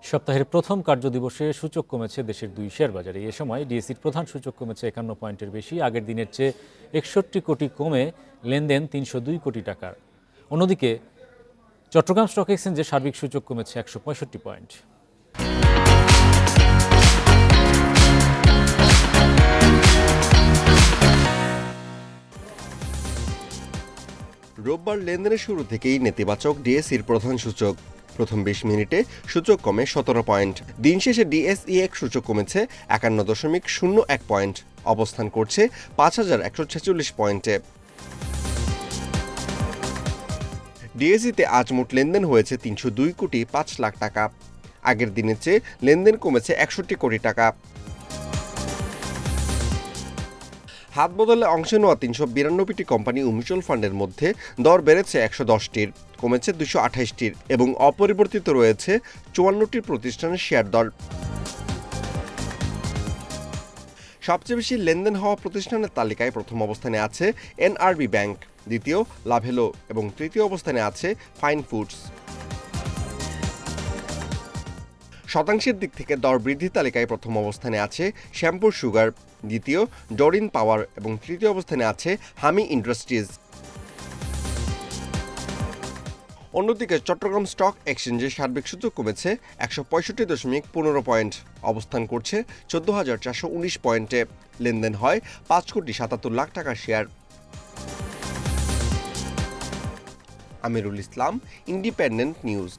সপ্তাহের প্রথম কার্যদিবসে সূচক কমেছে দেশের দুই শেয়ার বাজারে। এ সময় ডিএসইর প্রধান সূচক কমেছে ৫১ পয়েন্টের বেশি, আগের দিনের চেয়ে ৬১ কোটি কমে লেনদেন ৩০২ কোটি টাকার। অন্যদিকে চট্টগ্রাম স্টক এক্সচেঞ্জে সার্বিক সূচক কমেছে ১৬৫ পয়েন্ট। রোববার লেনদেনের শুরু থেকেই নেতিবাচক ডিএসইর প্রধান সূচক। প্রথম ২০ মিনিটে সূচক কমে ১৭ পয়েন্ট। দিন শেষে ডিএসইএক্স সূচক কমেছে ৫১.০১ পয়েন্ট, অবস্থান করছে ৫,১৪৬ পয়েন্টে। ডিএসইতে আজ মোট লেনদেন হয়েছে ৩০২ কোটি ৫ লাখ টাকা। আগের দিনের চেয়ে লেনদেন কমেছে ৬১ কোটি টাকা। হাত বদলে অংশ নেওয়া ৩৯২টি কোম্পানি ও মিউচুয়াল ফান্ডের মধ্যে দর বেড়েছে ১১০টির, কমেছে ২২৮টির এবং অপরিবর্তিত রয়েছে ৫৪টি প্রতিষ্ঠানের শেয়ার দর। সবচেয়ে বেশি লেনদেন হওয়া প্রতিষ্ঠানের তালিকায় প্রথম অবস্থানে আছে এনআরবি ব্যাংক, দ্বিতীয় লাভেলো এবং তৃতীয় অবস্থানে আছে ফাইন ফুডস। শতাংশের দিক থেকে দর বৃদ্ধি তালিকায় প্রথম অবস্থানে আছে শ্যাম্পুর সুগার, দ্বিতীয় ডরিন পাওয়ার এবং তৃতীয় অবস্থানে আছে হামি ইন্ডাস্ট্রিজ। অন্যদিকে চট্টগ্রাম স্টক এক্সচেঞ্জের সার্বিক সূচক কমেছে ১৬৫.১৫ পয়েন্ট, অবস্থান করছে ১৪,৪১৯ পয়েন্টে। লেনদেন হয় ৫,৭৭,০০,০০০ টাকার share. Amirul Islam, independent news.